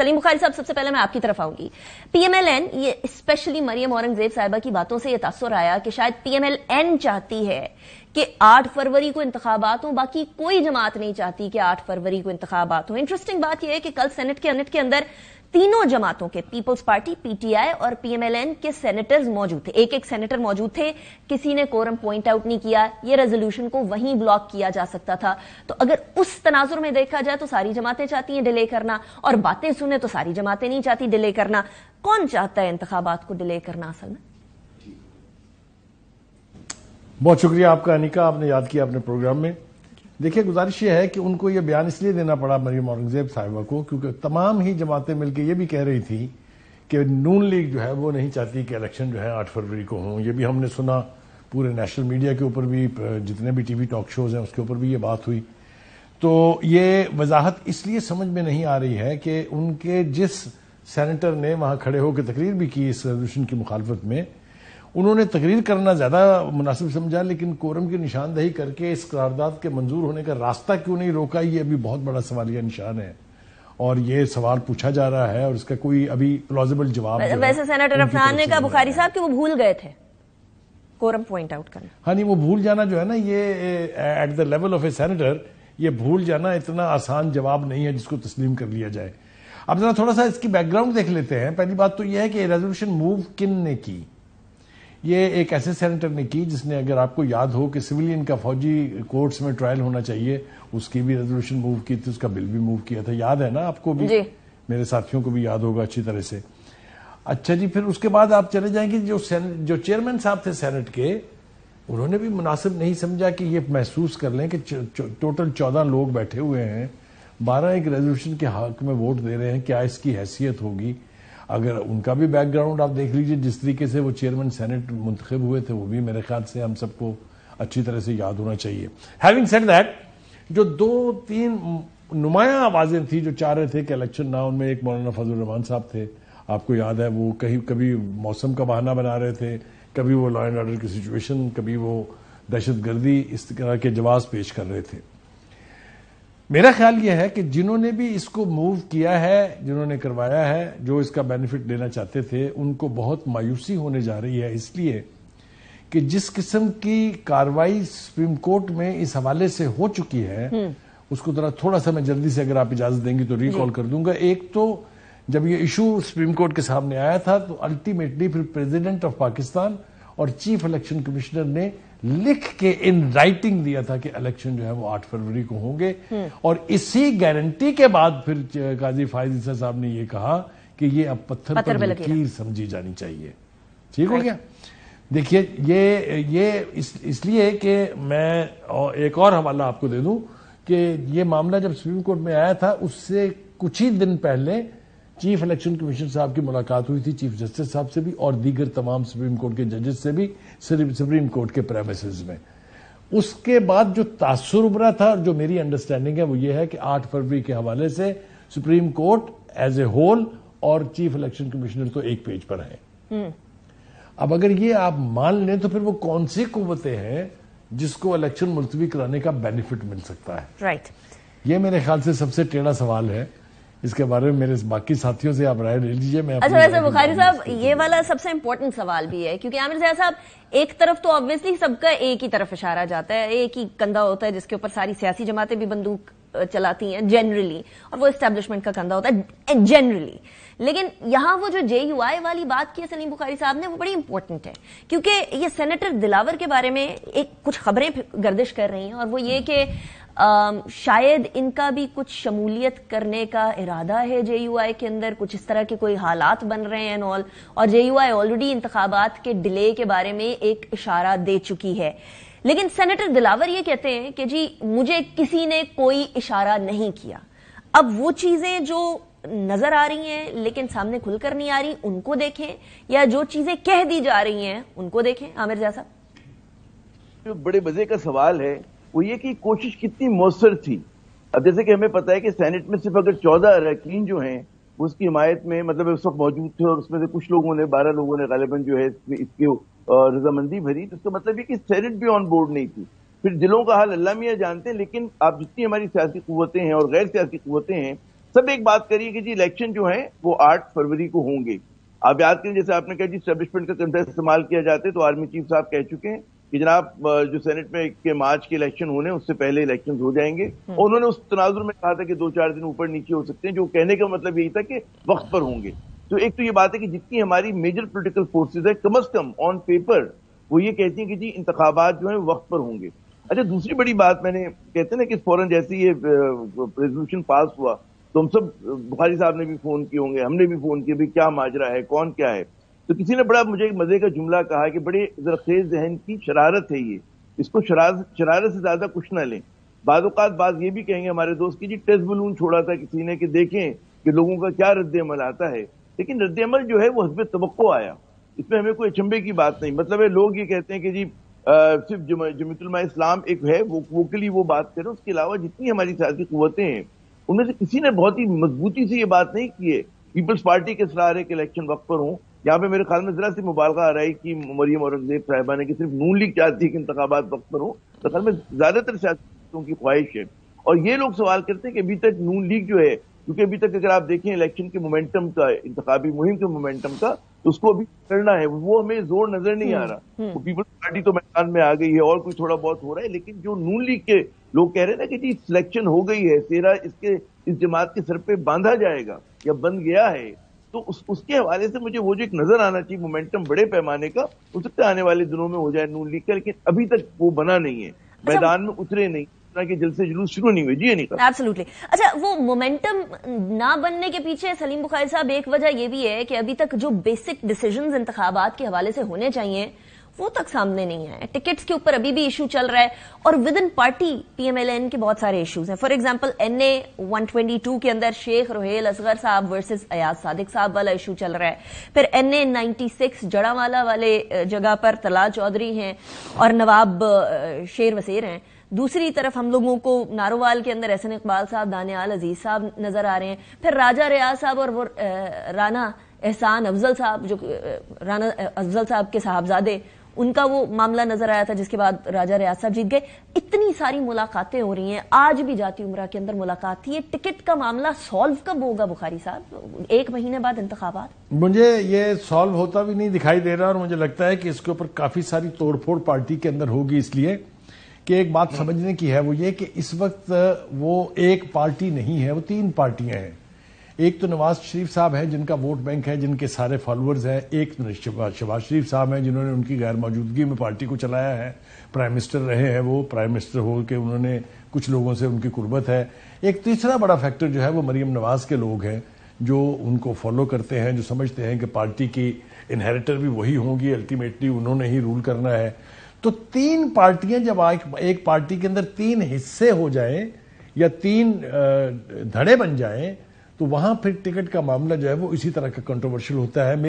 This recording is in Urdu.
سلیم بخاری صاحب، سب سے پہلے میں آپ کی طرف آؤں گی. پی ایم ایل این، یہ اسپیشلی مریم اورنگزیب صاحبہ کی باتوں سے یہ تاثر آیا کہ شاید پی ایم ایل این چاہتی ہے کہ 8 فروری کو انتخابات ہوں، باقی کوئی جماعت نہیں چاہتی کہ 8 فروری کو انتخابات ہوں. انٹرسٹنگ بات یہ ہے کہ کل سینٹ کے اندر تینوں جماعتوں کے، پیپلز پارٹی، پی ٹی آئی اور پی ایم ایل این کے سینیٹرز موجود تھے. ایک سینیٹر موجود تھے. کسی نے کورم پوائنٹ آؤٹ نہیں کیا. یہ ریزولوشن کو وہیں بلاک کیا جا سکتا تھا. تو اگر اس تناظر میں دیکھا جائے تو ساری جماعتیں چاہتی ہیں ڈیلے کرنا، اور باتیں سنیں تو ساری جماعتیں نہیں چاہتی ڈیلے کرنا. کون چاہتا ہے انتخابات کو ڈیلے کرنا اصل میں؟ بہت شکریہ آپ کا انیکا، آپ نے یاد کیا اپنے پروگرام میں. دیکھیے، گزارش یہ ہے کہ ان کو یہ بیان اس لیے دینا پڑا مریم اورنگزیب صاحبہ کو کیونکہ تمام ہی جماعتیں مل کے یہ بھی کہہ رہی تھی کہ نون لیگ جو ہے وہ نہیں چاہتی کہ الیکشن جو ہے 8 فروری کو ہوں. یہ بھی ہم نے سنا، پورے نیشنل میڈیا کے اوپر بھی، جتنے بھی ٹی وی ٹاک شوز ہیں اس کے اوپر بھی یہ بات ہوئی. تو یہ وضاحت اس لیے سمجھ میں نہیں آ رہی ہے کہ ان کے جس سینیٹر نے وہاں کھڑے ہو کے تقریر بھی کی اس ریزولوشن کی مخالفت میں، انہوں نے تقریر کرنا زیادہ مناسب سمجھا، لیکن کورم کی نشاندہی کر کے اس قرارداد کے منظور ہونے کا راستہ کیوں نہیں روکا، یہ ابھی بہت بڑا سوالیہ نشان ہے. اور یہ سوال پوچھا جا رہا ہے اور اس کا کوئی ابھی پلازیبل جواب. ویسے سینیٹر افنان نے کہا بخاری صاحب کہ وہ بھول گئے تھے کورم پوائنٹ آؤٹ کرنا. ہاں نہیں، وہ بھول جانا جو ہے نا، یہ at the level of a senator, یہ بھول جانا اتنا آسان جواب نہیں ہے جس کو تسلیم کر لیا جائے. اب ذرا تھوڑا سا اس کی بیک گراؤنڈ دیکھ لیتے ہیں. پہلی بات تو یہ ہے کہ ریزولوشن موو کن نے کی. یہ ایک ایسے سینیٹر نے کی جس نے، اگر آپ کو یاد ہو کہ سویلین کا فوجی کورٹس میں ٹرائل ہونا چاہیے، اس کی بھی ریزولوشن موو کی تھی، اس کا بل بھی موو کیا تھا. یاد ہے نا آپ کو بھی؟ جی. میرے ساتھیوں کو بھی یاد ہوگا اچھی طرح سے. اچھا جی، پھر اس کے بعد آپ چلے جائیں گے جو چیئرمین صاحب تھے سینٹ کے، انہوں نے بھی مناسب نہیں سمجھا کہ یہ محسوس کر لیں کہ ٹوٹل 14 لوگ بیٹھے ہوئے ہیں، 12 ایک ریزولوشن کے حق میں ووٹ دے رہے ہیں، کیا اس کی حیثیت ہوگی. اگر ان کا بھی بیک گراؤنڈ آپ دیکھ لیجئے، جس طریقے سے وہ چیئرمین سینٹ منتخب ہوئے تھے، وہ بھی میرے خیال سے ہم سب کو اچھی طرح سے یاد ہونا چاہیے. ہیونگ سیڈ دیٹ، جو 2-3 نمایاں آوازیں تھیں جو چاہ رہے تھے کہ الیکشن نہ، ان میں ایک مولانا فضل الرحمان صاحب تھے، آپ کو یاد ہے، وہ کبھی موسم کا بہانہ بنا رہے تھے، کبھی وہ لا اینڈ آرڈر کی سچویشن، کبھی وہ دہشت گردی، اس طرح کے جواز پیش کر رہے تھے. میرا خیال یہ ہے کہ جنہوں نے بھی اس کو موو کیا ہے، جنہوں نے کروایا ہے، جو اس کا بینیفٹ لینا چاہتے تھے، ان کو بہت مایوسی ہونے جا رہی ہے، اس لیے کہ جس قسم کی کاروائی سپریم کورٹ میں اس حوالے سے ہو چکی ہے، اس کو تھوڑا سا میں جلدی سے اگر آپ اجازت دیں گی تو ریکال کر دوں گا. ایک تو جب یہ ایشو سپریم کورٹ کے سامنے آیا تھا تو الٹیمیٹلی پھر پریزیڈنٹ آف پاکستان اور چیف الیکشن کمشنر نے لکھ کے ان رائٹنگ دیا تھا کہ الیکشن جو ہے وہ 8 فروری کو ہوں گے، اور اسی گارنٹی کے بعد پھر قاضی فائز عیسیٰ صاحب نے یہ کہا کہ یہ اب پتھر پر لکیر سمجھی جانی چاہیے. ٹھیک ہو گیا؟ دیکھیے، یہ اس لیے کہ میں ایک اور حوالہ آپ کو دے دوں کہ یہ معاملہ جب سپریم کورٹ میں آیا تھا، اس سے کچھ ہی دن پہلے چیف الیکشن کمیشن صاحب کی ملاقات ہوئی تھی چیف جسٹس صاحب سے بھی، اور دیگر تمام سپریم کورٹ کے ججز سے بھی، سپریم کورٹ کے پریمیسز میں. اس کے بعد جو تاثر ابھرا تھا، جو میری انڈرسٹینڈنگ ہے، وہ یہ ہے کہ 8 فروری کے حوالے سے supreme court as a whole اور چیف الیکشن کمشنر تو ایک پیج پر ہیں. اب اگر یہ آپ مان لیں تو پھر وہ کون سی قوتیں ہیں جس کو الیکشن ملتوی کرانے کا بینیفٹ مل سکتا ہے؟ رائٹ. یہ میرے خیال سے سب سے ٹیڑھا سوال ہے. اس کے بارے میں میرے باقی ساتھیوں سے آپ رائے لے لیجیے. میں اچھا، ویسے بخاری صاحب یہ والا سب سے امپورٹنٹ سوال بھی ہے، کیونکہ عامر زیاد صاحب، ایک طرف تو آبویسلی سب کا ایک ہی طرف اشارہ جاتا ہے، ایک ہی کندھا ہوتا ہے جس کے اوپر ساری سیاسی جماعتیں بھی بندوق چلاتی ہیں جنرلی، اور وہ اسٹیبلشمنٹ کا کندھا ہوتا ہے جنرلی. لیکن یہاں وہ جو جے یو آئی والی بات کی ہے سلیم بخاری صاحب نے، وہ بڑی امپورٹنٹ ہے، کیونکہ یہ سینیٹر دلاور کے بارے میں کچھ خبریں گردش کر رہی ہیں، اور وہ یہ کہ شاید ان کا بھی کچھ شمولیت کرنے کا ارادہ ہے جے یو آئی کے اندر، کچھ اس طرح کے کوئی حالات بن رہے ہیں اور جے یو آئی آلریڈی انتخابات کے ڈیلے کے بارے میں ایک اشارہ دے چکی ہے. لیکن سینیٹر دلاور یہ کہتے ہیں کہ جی مجھے کسی نے کوئی اشارہ نہیں کیا. اب وہ چیزیں جو نظر آ رہی ہیں لیکن سامنے کھل کر نہیں آ رہی، ان کو دیکھیں، یا جو چیزیں کہہ دی جا رہی ہیں ان کو دیکھیں. عامر زیاد صاحب، جو بڑے مزے کا سوال ہے وہ یہ کہ کوشش کتنی مؤثر تھی. اب جیسے کہ ہمیں پتا ہے کہ سینٹ میں صرف اگر 14 اراکین جو ہیں وہ اس کی حمایت میں مطلب اس وقت موجود تھے، اور اس میں سے کچھ لوگوں نے 12 لوگوں نے غالباً جو ہے اس کی رضامندی بھری، تو اس کا مطلب یہ کہ سینٹ بھی آن بورڈ نہیں تھی. پھر دلوں کا حال اللہ میاں جانتے ہیں، لیکن آپ جتنی ہماری سیاسی قوتیں ہیں اور غیر سیاسی قوتیں ہیں، سب ایک بات کریے کہ جی الیکشن جو ہیں وہ 8 فروری کو ہوں گے. آپ یاد کریں جیسے آپ نے کہا جی اسٹیبلشمنٹ کا کنسپٹ استعمال کیا جاتا ہے، تو آرمی چیف صاحب کہہ چکے ہیں کہ جناب جو سینٹ میں کے مارچ کے الیکشن ہونے اس سے پہلے الیکشن ہو جائیں گے. اور انہوں نے اس تناظر میں کہا تھا کہ 2-4 دن اوپر نیچے ہو سکتے ہیں، جو کہنے کا مطلب یہی تھا کہ وقت پر ہوں گے. تو ایک تو یہ بات ہے کہ جتنی ہماری میجر پولیٹیکل فورسز ہیں کم از کم آن پیپر وہ یہ کہتی ہیں کہ جی انتخابات جو ہیں وقت پر ہوں گے. اچھا دوسری بڑی بات میں نے کہتے ہیں نا کہ فوراً جیسے یہ ریزولوشن پاس ہوا تو ہم سب بخاری صاحب نے بھی فون کیے ہوں گے، ہم نے بھی فون کیا بھی کیا ماجرا ہے، کون کیا ہے. تو کسی نے بڑا مجھے مزے کا جملہ کہا کہ بڑے زرخیز ذہن کی شرارت ہے یہ، اس کو شرارت سے زیادہ کچھ نہ لیں. بعض اوقات بعض یہ بھی کہیں گے ہمارے دوست کی جی ٹیسٹ بلون چھوڑا تھا کسی نے کہ دیکھیں کہ لوگوں کا کیا رد عمل آتا ہے، لیکن رد عمل جو ہے وہ حسب توقع آیا. اس میں ہمیں کوئی اچنبے کی بات نہیں. مطلب ہے لوگ یہ کہتے ہیں کہ جی صرف جمعیت علماء اسلام ایک ہے ووکلی وہ بات کریں، اس کے علاوہ جتنی ہماری سیاسی قوتیں ہیں ان میں سے کسی نے بہت ہی مضبوطی سے یہ بات نہیں کی ہے. پیپلز پارٹی کے اصرار ہے کہ الیکشن وقت پر ہوں. یہاں پہ میرے خیال میں ذرا سی مبالغہ آ رہا ہے کہ مریم اورنگزیب صاحبہ نے کہ صرف نون لیگ چاہتی ہے کہ انتخابات وقت پر ہوں. تو خیال میں زیادہ تر سیاستوں کی خواہش ہے. اور یہ لوگ سوال کرتے ہیں کہ ابھی تک نون لیگ جو ہے، کیونکہ ابھی تک اگر آپ دیکھیں الیکشن کے مومنٹم کا، انتخابی مہم کے مومنٹم کا، تو اس کو ابھی کرنا ہے، وہ ہمیں زور نظر نہیں آ رہا. وہ پیپلز پارٹی تو میدان میں آ گئی ہے اور کوئی تھوڑا بہت ہو رہا ہے، لیکن جو نون لیگ کے لوگ کہہ رہے ہیں نا کہ جی سلیکشن ہو گئی ہے، سیرا اس جماعت کے سر پہ باندھا جائے گا یا بن گیا ہے، تو اس کے حوالے سے مجھے وہ جو ایک نظر آنا چاہیے مومنٹم بڑے پیمانے کا، ہو سکتا ہے آنے والے دنوں میں ہو جائے نون لیگ کا، لیکن ابھی تک وہ بنا نہیں ہے، میدان میں اترے نہیں کہ جلسے جلوس شروع نہیں ہوئے. جی نہیں ایبسلیوٹلی. اچھا وہ مومنٹم نہ بننے کے پیچھے سلیم بخاری صاحب ایک وجہ یہ بھی ہے کہ ابھی تک جو بیسک ڈیسیژنز انتخابات کے حوالے سے ہونے چاہیے وہ تک سامنے نہیں ہے. ٹکٹس کے اوپر ابھی بھی ایشو چل رہا ہے اور within party P M L N کے بہت سارے ایشوز ہیں. فار ایگزامپل این اے 122 کے اندر شیخ روہیل اصغر صاحب ورسز ایاز صادق صاحب والا ایشو چل رہا ہے. پھر این اے 96 جڑاوالا والے جگہ پر طلال چودھری ہیں اور نواب شیر وسیر ہیں. دوسری طرف ہم لوگوں کو نارووال کے اندر احسن اقبال صاحب، دانیال عزیز صاحب نظر آ رہے ہیں. پھر راجہ ریاض صاحب اور وہ رانا احسان افضل صاحب، جو رانا افضل صاحب کے صاحبزادے، ان کا وہ معاملہ نظر آیا تھا جس کے بعد راجہ ریاض صاحب جیت گئے. اتنی ساری ملاقاتیں ہو رہی ہیں. آج بھی جاتی عمرہ کے اندر ملاقات تھی. یہ ٹکٹ کا معاملہ سالو کب ہوگا بخاری صاحب؟ 1 مہینے بعد انتخابات. مجھے یہ سالو ہوتا بھی نہیں دکھائی دے رہا، اور مجھے لگتا ہے کہ اس کے اوپر کافی ساری توڑ پھوڑ پارٹی کے اندر ہوگی. اس لیے کہ ایک بات سمجھنے کی ہے وہ یہ کہ اس وقت وہ ایک پارٹی نہیں ہے، وہ 3 پارٹیاں ہیں. ایک تو نواز شریف صاحب ہیں جن کا ووٹ بینک ہے، جن کے سارے فالوورز ہیں. ایک شہباز شریف صاحب ہیں جنہوں نے ان کی غیر موجودگی میں پارٹی کو چلایا ہے، پرائم منسٹر رہے ہیں، وہ پرائم منسٹر ہو کے انہوں نے کچھ لوگوں سے ان کی قربت ہے. ایک تیسرا بڑا فیکٹر جو ہے وہ مریم نواز کے لوگ ہیں جو ان کو فالو کرتے ہیں، جو سمجھتے ہیں کہ پارٹی کی انہیریٹر بھی وہی ہوں گی، الٹیمیٹلی انہوں نے ہی رول کرنا ہے. تو 3 پارٹیاں جب ایک پارٹی کے اندر 3 حصے ہو جائیں یا 3 دھڑے بن جائیں تو وہاں پھر ٹکٹ کا معاملہ جو ہے وہ اسی طرح کا کنٹروورشل ہوتا ہے.